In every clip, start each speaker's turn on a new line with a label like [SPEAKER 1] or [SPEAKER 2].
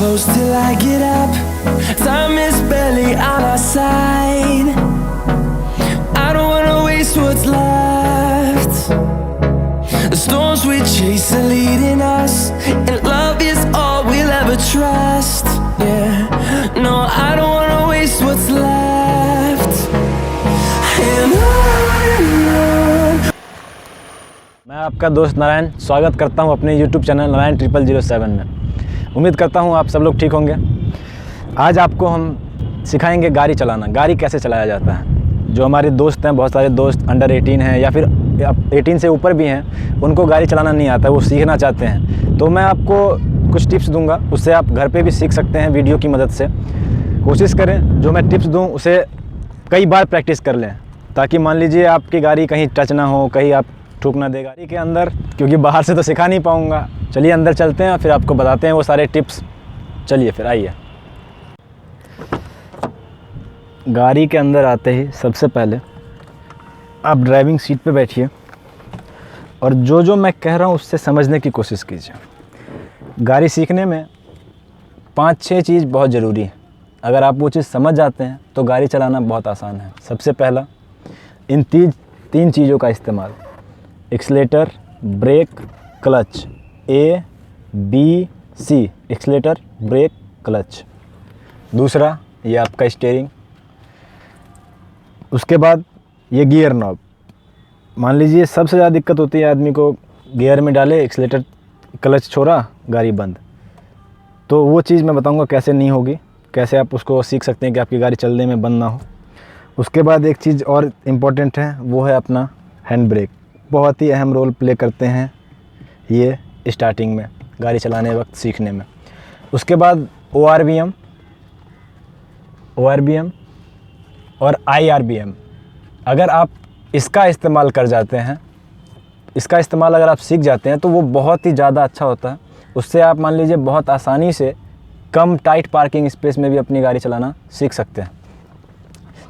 [SPEAKER 1] close till I get up. Time is barely on our side. I don't wanna waste what's left. The storms we chase are leading us, and love is all we'll ever trust. Yeah, no, I don't wanna waste what's left. And on.
[SPEAKER 2] मैं आपका दोस्त नारायण स्वागत करता हूं अपने YouTube channel Narayan 0007 में। उम्मीद करता हूं आप सब लोग ठीक होंगे। आज आपको हम सिखाएंगे गाड़ी चलाना, गाड़ी कैसे चलाया जाता है। जो हमारे दोस्त हैं, बहुत सारे दोस्त अंडर 18 हैं या फिर 18 से ऊपर भी हैं, उनको गाड़ी चलाना नहीं आता, वो सीखना चाहते हैं। तो मैं आपको कुछ टिप्स दूंगा, उससे आप घर पे भी सीख सकते हैं वीडियो की मदद से। कोशिश करें जो मैं टिप्स दूं उसे कई बार प्रैक्टिस कर लें, ताकि मान लीजिए आपकी गाड़ी कहीं टच ना हो, कहीं आप ठुक ना दे गाड़ी के अंदर, क्योंकि बाहर से तो सिखा नहीं पाऊँगा। चलिए अंदर चलते हैं, फिर आपको बताते हैं वो सारे टिप्स। चलिए फिर आइए। गाड़ी के अंदर आते ही सबसे पहले आप ड्राइविंग सीट पे बैठिए और जो मैं कह रहा हूँ उससे समझने की कोशिश कीजिए। गाड़ी सीखने में 5-6 चीज़ बहुत ज़रूरी है। अगर आप वो चीज़ समझ जाते हैं तो गाड़ी चलाना बहुत आसान है। सबसे पहला इन तीन चीज़ों का इस्तेमाल: accelerator, brake, clutch. ABC, accelerator, brake, clutch. दूसरा ये आपका स्टीयरिंग। उसके बाद ये गियर नॉब। मान लीजिए सबसे ज़्यादा दिक्कत होती है आदमी को, गियर में डाले, एक्सीलेटर, क्लच छोड़ा, गाड़ी बंद। तो वो चीज़ मैं बताऊंगा कैसे नहीं होगी, कैसे आप उसको सीख सकते हैं कि आपकी गाड़ी चलने में बंद ना हो। उसके बाद एक चीज़ और इम्पॉर्टेंट है, वो है अपना हैंड ब्रेक। बहुत ही अहम रोल प्ले करते हैं ये स्टार्टिंग में, गाड़ी चलाने वक्त सीखने में। उसके बाद ORVM और IRBM। अगर आप इसका इस्तेमाल कर जाते हैं, इसका इस्तेमाल अगर आप सीख जाते हैं तो वो बहुत ही ज़्यादा अच्छा होता है। उससे आप मान लीजिए बहुत आसानी से कम टाइट पार्किंग स्पेस में भी अपनी गाड़ी चलाना सीख सकते हैं।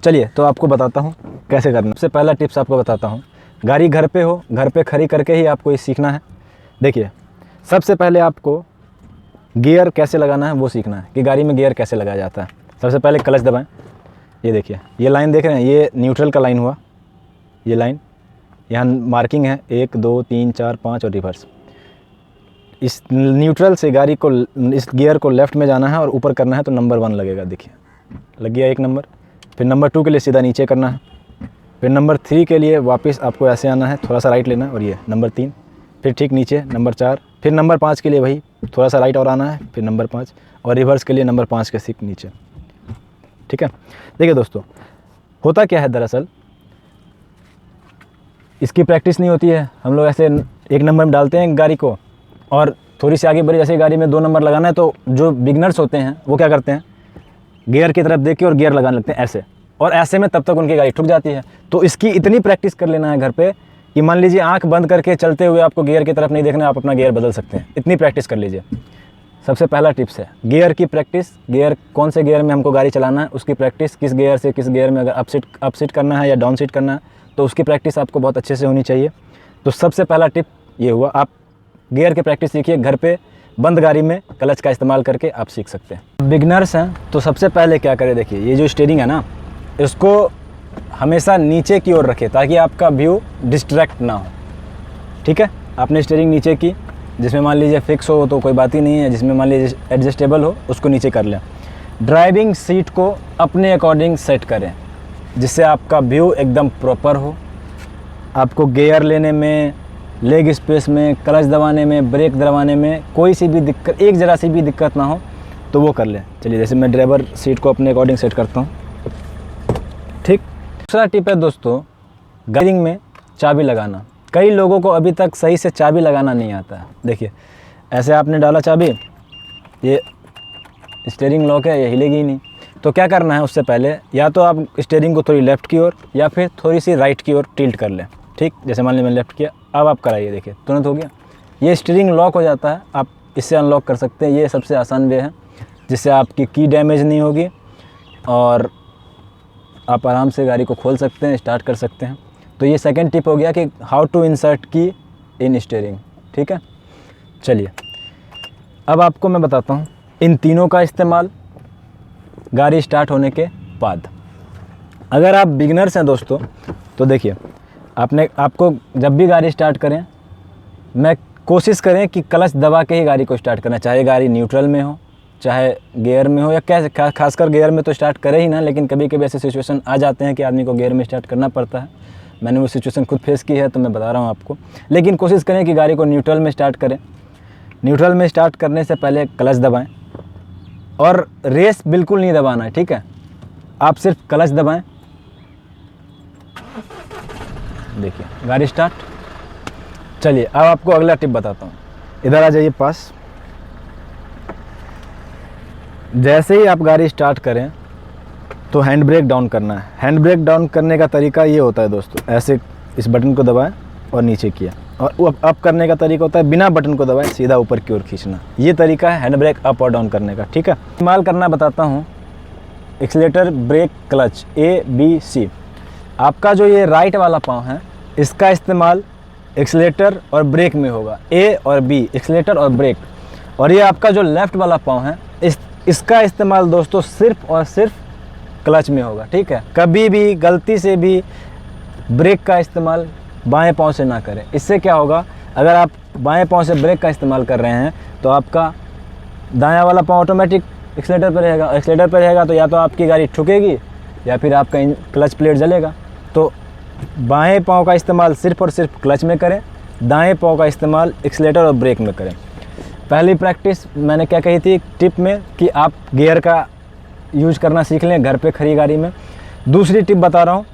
[SPEAKER 2] चलिए तो आपको बताता हूँ कैसे करना। सबसे पहला टिप्स आपको बताता हूँ। गाड़ी घर पे हो, घर पे खड़ी करके ही आपको ये सीखना है। देखिए, सबसे पहले आपको गियर कैसे लगाना है वो सीखना है, कि गाड़ी में गियर कैसे लगाया जाता है। सबसे पहले क्लच दबाएं। ये देखिए, ये लाइन देख रहे हैं, ये न्यूट्रल का लाइन हुआ। ये लाइन यहाँ मार्किंग है 1 2 3 4 5 और रिवर्स। इस न्यूट्रल से गाड़ी को, इस गियर को लेफ़्ट में जाना है और ऊपर करना है तो नंबर 1 लगेगा। देखिए लग गया 1 नंबर। फिर नंबर 2 के लिए सीधा नीचे करना है। फिर नंबर 3 के लिए वापस आपको ऐसे आना है, थोड़ा सा राइट लेना है, और ये नंबर 3। फिर ठीक नीचे नंबर 4। फिर नंबर 5 के लिए वही थोड़ा सा राइट और आना है, फिर नंबर 5, और रिवर्स के लिए नंबर 5 के ठीक नीचे। ठीक है। देखिए दोस्तों, होता क्या है दरअसल, इसकी प्रैक्टिस नहीं होती है। हम लोग ऐसे 1 नंबर में डालते हैं गाड़ी को, और थोड़ी सी आगे बढ़ी, जैसे गाड़ी में 2 नंबर लगाना है तो जो बिगनर्स होते हैं वो क्या करते हैं, गियर की तरफ देख के और गियर लगाने लगते हैं ऐसे, और ऐसे में तब तक उनकी गाड़ी ठुक जाती है। तो इसकी इतनी प्रैक्टिस कर लेना है घर पे कि मान लीजिए आंख बंद करके चलते हुए आपको गियर की तरफ नहीं देखना है, आप अपना गियर बदल सकते हैं। इतनी प्रैक्टिस कर लीजिए। सबसे पहला टिप्स है गियर की प्रैक्टिस। गियर कौन से गियर में हमको गाड़ी चलाना है उसकी प्रैक्टिस, किस गियर से किस गियर में अगर अप सीट करना है या डाउन सीट करना है, तो उसकी प्रैक्टिस आपको बहुत अच्छे से होनी चाहिए। तो सबसे पहला टिप ये हुआ, आप गियर की प्रैक्टिस सीखिए घर पे, बंद गाड़ी में क्लच का इस्तेमाल करके आप सीख सकते हैं। बिगनर्स हैं तो सबसे पहले क्या करें, देखिए ये जो स्टीयरिंग है ना, इसको हमेशा नीचे की ओर रखें ताकि आपका व्यू डिस्ट्रैक्ट ना हो। ठीक है, आपने स्टीयरिंग नीचे की, जिसमें मान लीजिए फिक्स हो तो कोई बात ही नहीं है, जिसमें मान लीजिए एडजस्टेबल हो उसको नीचे कर लें। ड्राइविंग सीट को अपने अकॉर्डिंग सेट करें, जिससे आपका व्यू एकदम प्रॉपर हो। आपको गियर लेने में, लेग स्पेस में, क्लच दबाने में, ब्रेक दबाने में कोई सी भी दिक्कत, एक ज़रा सी भी दिक्कत ना हो तो वो कर लें। चलिए, जैसे मैं ड्राइवर सीट को अपने अकॉर्डिंग सेट करता हूँ। ठीक। दूसरा टिप है दोस्तों, गाड़ी में चाबी लगाना। कई लोगों को अभी तक सही से चाबी लगाना नहीं आता है। देखिए ऐसे आपने डाला चाबी, ये स्टीयरिंग लॉक है, ये हिलेगी ही नहीं। तो क्या करना है, उससे पहले या तो आप स्टीयरिंग को थोड़ी लेफ़्ट की ओर या फिर थोड़ी सी राइट की ओर टिल्ट कर लें। ठीक, जैसे मान लीजिए मैंने लेफ़्ट किया, अब आप कराइए, देखिए तुरंत हो गया। ये स्टीयरिंग लॉक हो जाता है, आप इससे अनलॉक कर सकते हैं। ये सबसे आसान वे है, जिससे आपकी की डैमेज नहीं होगी और आप आराम से गाड़ी को खोल सकते हैं, स्टार्ट कर सकते हैं। तो ये सेकंड टिप हो गया कि हाउ टू इंसर्ट की इन स्टीयरिंग। ठीक है, चलिए अब आपको मैं बताता हूँ इन तीनों का इस्तेमाल गाड़ी स्टार्ट होने के बाद। अगर आप बिगिनर्स हैं दोस्तों तो देखिए, आपको जब भी गाड़ी स्टार्ट करें, मैं कोशिश करें कि क्लच दबा के ही गाड़ी को स्टार्ट करना, चाहे गाड़ी न्यूट्रल में हो, चाहे गियर में हो, या कैसे खासकर गियर में तो स्टार्ट करे ही ना, लेकिन कभी कभी ऐसे सिचुएशन आ जाते हैं कि आदमी को गियर में स्टार्ट करना पड़ता है। मैंने वो सिचुएशन खुद फेस की है तो मैं बता रहा हूँ आपको। लेकिन कोशिश करें कि गाड़ी को न्यूट्रल में स्टार्ट करें। न्यूट्रल में स्टार्ट करने से पहले क्लच दबाएं और रेस बिल्कुल नहीं दबाना है, ठीक है। आप सिर्फ क्लच दबाएं। देखिए गाड़ी स्टार्ट। चलिए अब आपको अगला टिप बताता हूँ। इधर आ जाइए पास। जैसे ही आप गाड़ी स्टार्ट करें तो हैंड ब्रेक डाउन करना है। हैंड ब्रेक डाउन करने का तरीका ये होता है दोस्तों, ऐसे इस बटन को दबाएं और नीचे किया, और अप करने का तरीका होता है बिना बटन को दबाएं सीधा ऊपर की ओर खींचना। ये तरीका है हैंड ब्रेक अप और डाउन करने का, ठीक है। इस्तेमाल करना बताता हूँ। Accelerator, brake, clutch, ABC। आपका जो ये राइट वाला पाँव है, इसका इस्तेमाल एक्सीलेटर और ब्रेक में होगा। A और B, एक्सीलेटर और ब्रेक। और ये आपका जो लेफ़्ट वाला पाँव है, इसका इस्तेमाल दोस्तों सिर्फ और सिर्फ क्लच में होगा, ठीक है। कभी भी गलती से भी ब्रेक का इस्तेमाल बाएं पाँव से ना करें। इससे क्या होगा, अगर आप बाएं पाँव से ब्रेक का इस्तेमाल कर रहे हैं तो आपका दायां वाला पाँव ऑटोमेटिक एक्सीलेटर पर रहेगा। एक्सीलेटर पर रहेगा तो या तो आपकी गाड़ी ठुकेगी या फिर आपका क्लच प्लेट जलेगा। तो बाएं पाँव का इस्तेमाल सिर्फ और सिर्फ क्लच में करें, दाएं पाँव का इस्तेमाल एक्सीलेटर और ब्रेक में करें। पहली प्रैक्टिस मैंने क्या कही थी टिप में, कि आप गियर का यूज करना सीख लें घर पे खड़ी गाड़ी में। दूसरी टिप बता रहा हूँ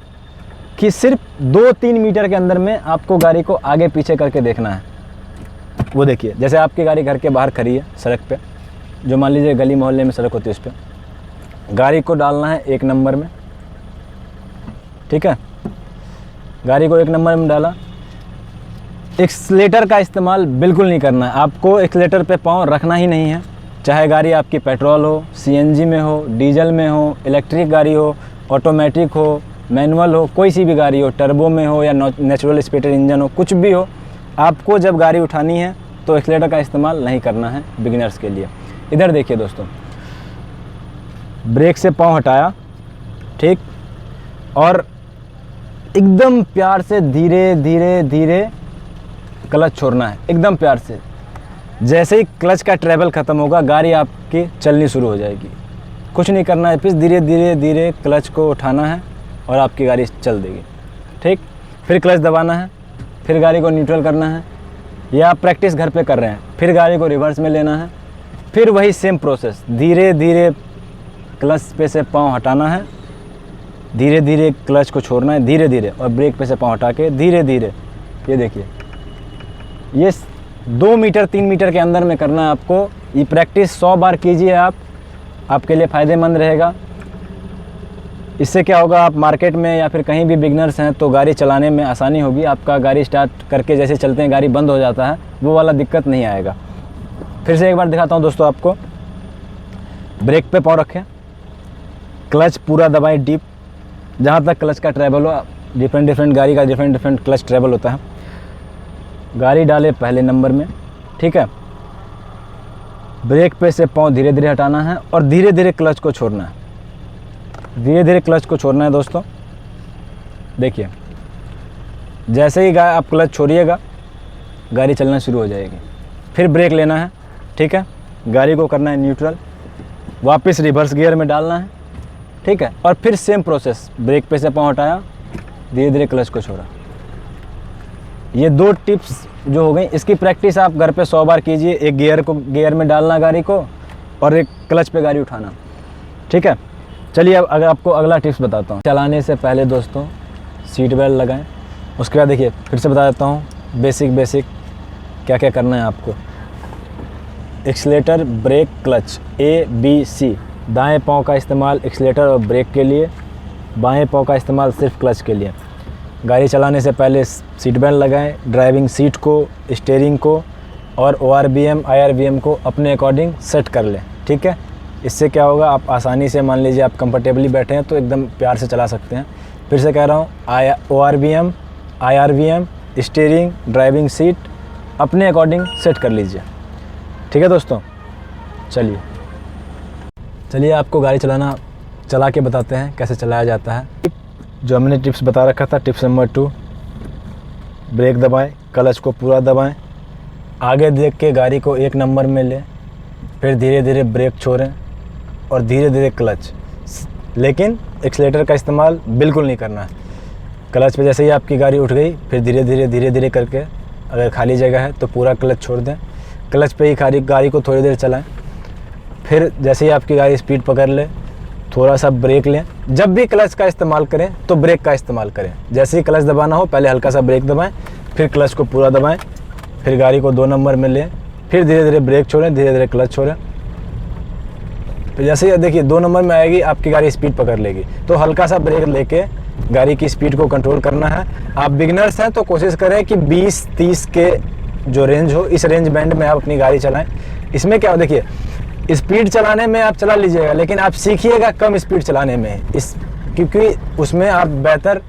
[SPEAKER 2] कि सिर्फ 2-3 मीटर के अंदर में आपको गाड़ी को आगे पीछे करके देखना है। वो देखिए, जैसे आपकी गाड़ी घर के बाहर खड़ी है सड़क पे, जो मान लीजिए गली मोहल्ले में सड़क होती है, उस पर गाड़ी को डालना है 1 नंबर में, ठीक है। गाड़ी को 1 नंबर में डाला। एक्सीलेटर का इस्तेमाल बिल्कुल नहीं करना है। आपको एक्सीलेटर पे पाँव रखना ही नहीं है, चाहे गाड़ी आपकी पेट्रोल हो, CNG में हो, डीजल में हो, इलेक्ट्रिक गाड़ी हो, ऑटोमेटिक हो, मैनुअल हो, कोई सी भी गाड़ी हो, टर्बो में हो या नेचुरल स्पीटर इंजन हो, कुछ भी हो, आपको जब गाड़ी उठानी है तो एक्सीलेटर का इस्तेमाल नहीं करना है बिगिनर्स के लिए। इधर देखिए दोस्तों, ब्रेक से पाँव हटाया, ठीक, और एकदम प्यार से धीरे धीरे धीरे क्लच छोड़ना है, एकदम प्यार से। जैसे ही क्लच का ट्रैवल ख़त्म होगा, गाड़ी आपकी चलनी शुरू हो जाएगी। कुछ नहीं करना है, फिर धीरे धीरे धीरे क्लच को उठाना है और आपकी गाड़ी चल देगी, ठीक। फिर क्लच दबाना है, फिर गाड़ी को न्यूट्रल करना है, या आप प्रैक्टिस घर पे कर रहे हैं, फिर गाड़ी को रिवर्स में लेना है, फिर वही सेम प्रोसेस, धीरे धीरे क्लच पे से पाँव हटाना है, धीरे धीरे क्लच को छोड़ना है, धीरे धीरे, और ब्रेक पे से पाँव हटा के धीरे धीरे। ये देखिए, ये 2 मीटर 3 मीटर के अंदर में करना है आपको। ये प्रैक्टिस 100 बार कीजिए आप, आपके लिए फ़ायदेमंद रहेगा। इससे क्या होगा, आप मार्केट में या फिर कहीं भी बिगनर्स हैं तो गाड़ी चलाने में आसानी होगी। आपका गाड़ी स्टार्ट करके जैसे चलते हैं गाड़ी बंद हो जाता है, वो वाला दिक्कत नहीं आएगा। फिर से एक बार दिखाता हूँ दोस्तों आपको। ब्रेक पे पाँव रखें, क्लच पूरा दबाएं डीप, जहाँ तक क्लच का ट्रैवल हो। डिफरेंट गाड़ी का डिफरेंट क्लच ट्रैवल होता है। गाड़ी डाले पहले नंबर में, ठीक है। ब्रेक पे से पाँव धीरे धीरे हटाना है और धीरे धीरे क्लच को छोड़ना है, धीरे धीरे क्लच को छोड़ना है दोस्तों। देखिए, जैसे ही आप क्लच छोड़िएगा, गाड़ी चलना शुरू हो जाएगी। फिर ब्रेक लेना है, ठीक है, गाड़ी को करना है न्यूट्रल, वापस रिवर्स गियर में डालना है, ठीक है, और फिर सेम प्रोसेस, ब्रेक पे से पाँव हटाया, धीरे धीरे क्लच को छोड़ा। ये 2 टिप्स जो हो गई, इसकी प्रैक्टिस आप घर पे 100 बार कीजिए। एक गियर में डालना गाड़ी को, और एक क्लच पे गाड़ी उठाना, ठीक है। चलिए अब अगर आपको अगला टिप्स बताता हूँ। चलाने से पहले दोस्तों सीट बेल्ट लगाएं। उसके बाद देखिए, फिर से बता देता हूँ बेसिक क्या क्या करना है आपको। Accelerator, brake, clutch, ABC। दाएं पाँव का इस्तेमाल एक्सीलेटर और ब्रेक के लिए, बाएं पाँव का इस्तेमाल सिर्फ क्लच के लिए। गाड़ी चलाने से पहले सीट बेल्ट लगाएं, ड्राइविंग सीट को, स्टीयरिंग को और ORVM, IRVM को अपने अकॉर्डिंग सेट कर लें, ठीक है। इससे क्या होगा, आप आसानी से, मान लीजिए आप कंफर्टेबली बैठे हैं तो एकदम प्यार से चला सकते हैं। फिर से कह रहा हूँ, ORVM, IRVM, steering, driving seat अपने अकॉर्डिंग सेट कर लीजिए, ठीक है दोस्तों। चलिए चलिए आपको गाड़ी चला के बताते हैं कैसे चलाया जाता है। जो हमने टिप्स बता रखा था, टिप्स नंबर 2, ब्रेक दबाएं, क्लच को पूरा दबाएं, आगे देख के गाड़ी को 1 नंबर में लें, फिर धीरे धीरे ब्रेक छोड़ें और धीरे धीरे क्लच, लेकिन एक्सीलेटर का इस्तेमाल बिल्कुल नहीं करना है। क्लच पे जैसे ही आपकी गाड़ी उठ गई, फिर धीरे धीरे करके अगर खाली जगह है तो पूरा क्लच छोड़ दें, क्लच पे ही गाड़ी को थोड़ी देर चलाएं। फिर जैसे ही आपकी गाड़ी स्पीड पकड़ ले, थोड़ा सा ब्रेक लें। जब भी क्लच का इस्तेमाल करें तो ब्रेक का इस्तेमाल करें। जैसे ही क्लच दबाना हो पहले हल्का सा ब्रेक दबाएं, फिर क्लच को पूरा दबाएं, फिर गाड़ी को 2 नंबर में लें, फिर धीरे धीरे ब्रेक छोड़ें, धीरे धीरे क्लच छोड़ें। फिर जैसे ही देखिए 2 नंबर में आएगी आपकी गाड़ी स्पीड पकड़ लेगी, तो हल्का सा ब्रेक लेके गाड़ी की स्पीड को कंट्रोल करना है। आप बिगनर्स हैं तो कोशिश करें कि 20-30 के जो रेंज हो, इस रेंज बैंड में आप अपनी गाड़ी चलाएं। इसमें क्या हो, देखिए स्पीड चलाने में आप चला लीजिएगा, लेकिन आप सीखिएगा कम स्पीड चलाने में, क्योंकि उसमें आप बेहतर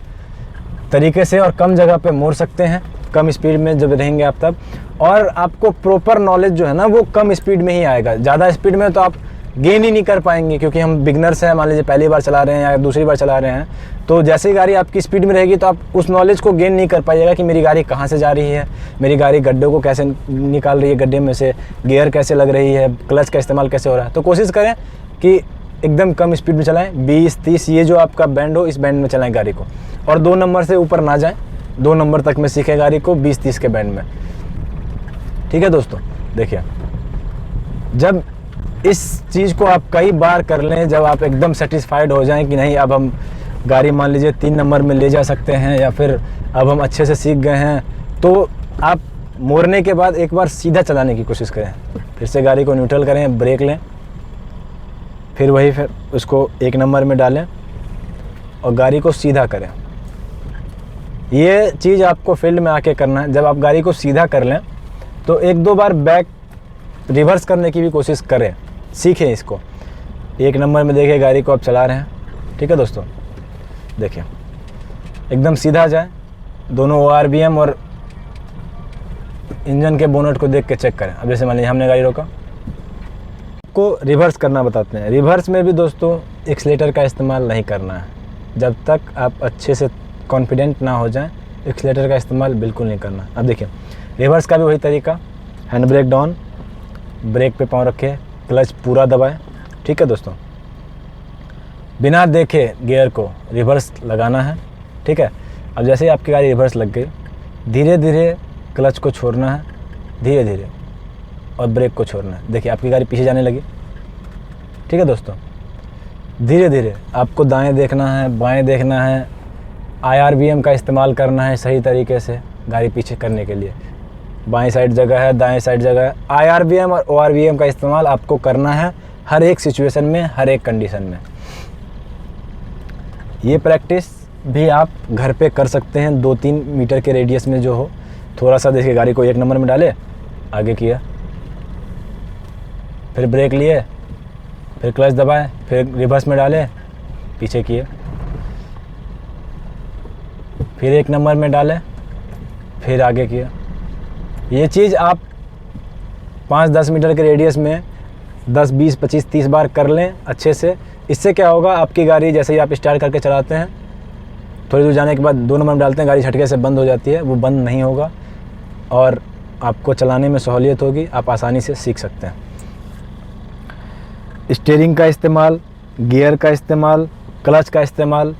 [SPEAKER 2] तरीके से और कम जगह पे मोड़ सकते हैं। कम स्पीड में जब रहेंगे आप तब, और आपको प्रॉपर नॉलेज जो है ना वो कम स्पीड में ही आएगा। ज़्यादा स्पीड में तो आप गेन ही नहीं कर पाएंगे, क्योंकि हम बिगनर्स हैं, मान लीजिए पहली बार चला रहे हैं या दूसरी बार चला रहे हैं, तो जैसे ही गाड़ी आपकी स्पीड में रहेगी तो आप उस नॉलेज को गेन नहीं कर पाइएगा कि मेरी गाड़ी कहाँ से जा रही है, मेरी गाड़ी गड्ढों को कैसे निकाल रही है, गड्ढे में से गियर कैसे लग रही है, क्लच का इस्तेमाल कैसे हो रहा है। तो कोशिश करें कि एकदम कम स्पीड में चलाएँ, 20-30 ये जो आपका बैंड हो इस बैंड में चलाएँ गाड़ी को, और 2 नंबर से ऊपर ना जाएँ। 2 नंबर तक में सीखें गाड़ी को 20-30 के बैंड में। ठीक है दोस्तों, देखिए जब इस चीज़ को आप कई बार कर लें, जब आप एकदम सेटिस्फाइड हो जाएं कि नहीं अब हम गाड़ी मान लीजिए 3 नंबर में ले जा सकते हैं, या फिर अब हम अच्छे से सीख गए हैं, तो आप मोड़ने के बाद एक बार सीधा चलाने की कोशिश करें। फिर से गाड़ी को न्यूट्रल करें, ब्रेक लें, फिर उसको 1 नंबर में डालें और गाड़ी को सीधा करें। ये चीज़ आपको फील्ड में आके करना है। जब आप गाड़ी को सीधा कर लें तो 1-2 बार बैक रिवर्स करने की भी कोशिश करें, सीखें इसको। 1 नंबर में देखिए गाड़ी को आप चला रहे हैं। ठीक है दोस्तों, देखिए एकदम सीधा जाए, दोनों ORVM और इंजन के बोनट को देख के चेक करें। अब जैसे मान लीजिए हमने गाड़ी रोका, को रिवर्स करना बताते हैं। रिवर्स में भी दोस्तों एक्सीलेटर का इस्तेमाल नहीं करना है। जब तक आप अच्छे से कॉन्फिडेंट ना हो जाएं, एक्सीलेटर का इस्तेमाल बिल्कुल नहीं करना। अब देखिए रिवर्स का भी वही तरीका, हैंड ब्रेक डाउन, ब्रेक पे पाँव रखें, क्लच पूरा दबाएं। ठीक है दोस्तों, बिना देखे गियर को रिवर्स लगाना है। ठीक है, अब जैसे ही आपकी गाड़ी रिवर्स लग गई, धीरे धीरे क्लच को छोड़ना है, धीरे धीरे, और ब्रेक को छोड़ना है। देखिए आपकी गाड़ी पीछे जाने लगी। ठीक है दोस्तों, धीरे धीरे आपको दाएं देखना है, बाएं देखना है, IRVM का इस्तेमाल करना है सही तरीके से गाड़ी पीछे करने के लिए। बाएं साइड जगह है, दाएं साइड जगह है। IRVM और ORVM का इस्तेमाल आपको करना है हर एक सिचुएशन में, हर एक कंडीशन में। ये प्रैक्टिस भी आप घर पे कर सकते हैं 2-3 मीटर के रेडियस में जो हो। थोड़ा सा देखिए गाड़ी को 1 नंबर में डाले, आगे किया, फिर ब्रेक लिए, फिर क्लच दबाए, फिर रिवर्स में डाले, पीछे किए, फिर 1 नंबर में डाले, फिर आगे किया। ये चीज़ आप 5-10 मीटर के रेडियस में 10, 20, 25, 30 बार कर लें अच्छे से। इससे क्या होगा, आपकी गाड़ी जैसे ही आप स्टार्ट करके चलाते हैं, थोड़ी दूर जाने के बाद 2 नंबर में डालते हैं, गाड़ी झटके से बंद हो जाती है, वो बंद नहीं होगा और आपको चलाने में सहूलियत होगी, आप आसानी से सीख सकते हैं। स्टीयरिंग का इस्तेमाल, गियर का इस्तेमाल, क्लच का इस्तेमाल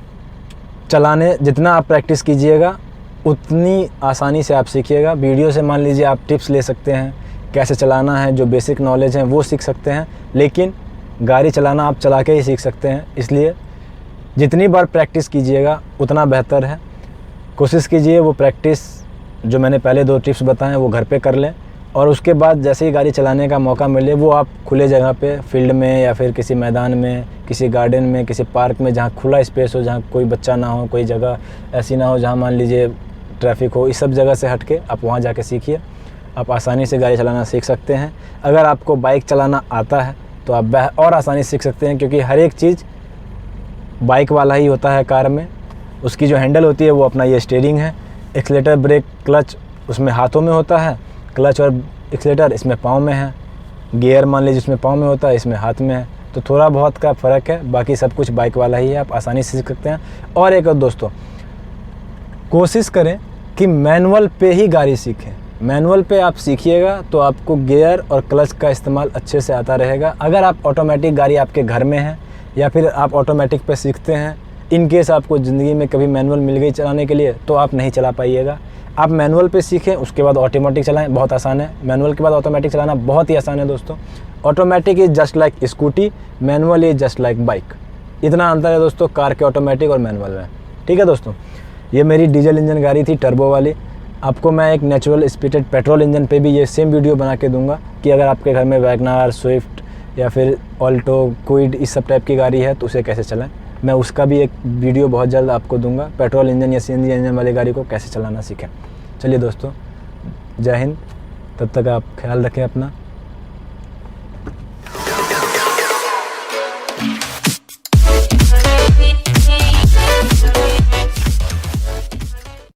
[SPEAKER 2] चलाने जितना आप प्रैक्टिस कीजिएगा उतनी आसानी से आप सीखिएगा। वीडियो से मान लीजिए आप टिप्स ले सकते हैं, कैसे चलाना है, जो बेसिक नॉलेज हैं वो सीख सकते हैं, लेकिन गाड़ी चलाना आप चला के ही सीख सकते हैं। इसलिए जितनी बार प्रैक्टिस कीजिएगा उतना बेहतर है। कोशिश कीजिए वो प्रैक्टिस जो मैंने पहले 2 टिप्स बताएं वो घर पे कर लें, और उसके बाद जैसे ही गाड़ी चलाने का मौका मिले वो आप खुले जगह पे, फील्ड में या फिर किसी मैदान में, किसी गार्डन में, किसी पार्क में जहाँ खुला स्पेस हो, जहाँ कोई बच्चा ना हो, कोई जगह ऐसी ना हो जहाँ मान लीजिए ट्रैफिक हो, इस सब जगह से हट के आप वहाँ जाके सीखिए। आप आसानी से गाड़ी चलाना सीख सकते हैं। अगर आपको बाइक चलाना आता है तो आप और आसानी से सीख सकते हैं, क्योंकि हर एक चीज़ बाइक वाला ही होता है कार में। उसकी जो हैंडल होती है वो अपना ये स्टीयरिंग है, एक्सीलेटर, ब्रेक, क्लच उसमें हाथों में होता है, क्लच और एक्सीलेटर इसमें पाँव में है, गियर मान लीजिए इसमें पाँव में होता है, इसमें हाथ में है। तो थोड़ा बहुत का फ़र्क है, बाकी सब कुछ बाइक वाला ही है, आप आसानी से सीख सकते हैं। और एक और दोस्तों, कोशिश करें कि मैनुअल पे ही गाड़ी सीखें। मैनुअल पे आप सीखिएगा तो आपको गियर और क्लच का इस्तेमाल अच्छे से आता रहेगा। अगर आप ऑटोमेटिक गाड़ी आपके घर में है या फिर आप ऑटोमेटिक पे सीखते हैं, इन केस आपको ज़िंदगी में कभी मैनुअल मिल गई चलाने के लिए, तो आप नहीं चला पाइएगा। आप मैनुअल पे सीखें, उसके बाद ऑटोमेटिक चलाएं, बहुत आसान है। मैनुअल के बाद ऑटोमेटिक चलाना बहुत ही आसान है दोस्तों। Automatic is just like scooty, manual is just like bike. इतना अंतर है दोस्तों कार के ऑटोमेटिक और मैनुअल में। ठीक है दोस्तों, ये मेरी डीजल इंजन गाड़ी थी, टर्बो वाली। आपको मैं एक नेचुरल स्पीडेड पेट्रोल इंजन पे भी ये सेम वीडियो बना के दूंगा कि अगर आपके घर में वैगनार, स्विफ्ट या फिर ऑल्टो, क्विड इस सब टाइप की गाड़ी है तो उसे कैसे चलाएं। मैं उसका भी एक वीडियो बहुत जल्द आपको दूंगा, पेट्रोल इंजन या सीएनजी इंजन वाली गाड़ी को कैसे चलाना सीखें। चलिए दोस्तों, जय हिंद। तब तक आप ख्याल रखें अपना।